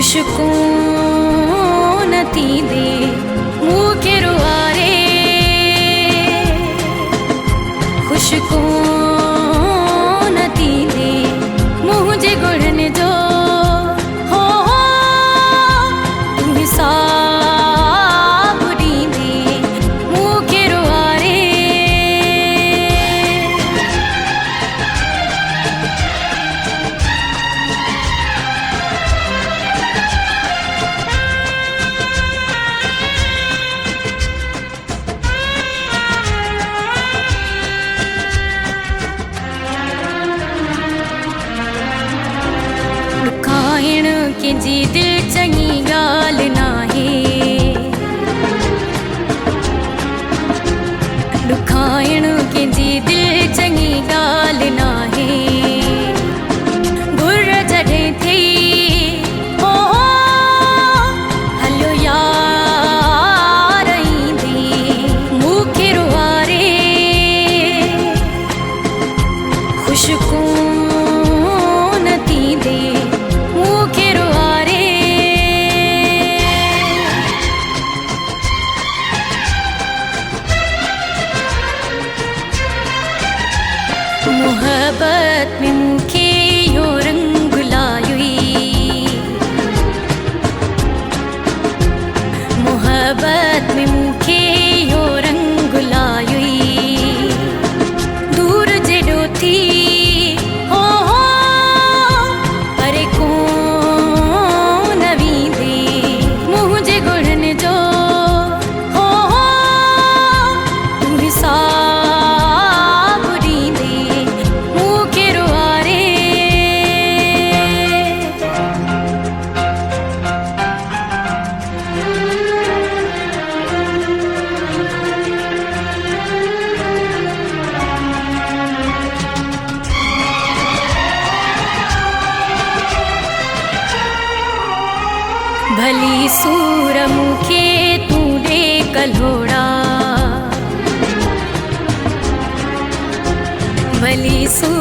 खुशको नती दे मुखे रुआरे खुशको नती दे मुझे गुड़ने जो हो तुम साबुरी दे मुखे रुआरे के जी दिल चंगी गाल ना है दुखायण के जी दिल चंगी गाल ना है गुर जड़े थी हो हलो यार दे मुखे रुआरे खुशको नती दे मोहब्बत में मुखे यो रंग लायुई मोहब्बत में मुखे यो रंग लायुई दूर जेडो थी हो अरे को नवी दे मुझे गुड़न जो हो तुम साबुरी दे भली सूर मुखे तू दे कल्होड़ा भली सूर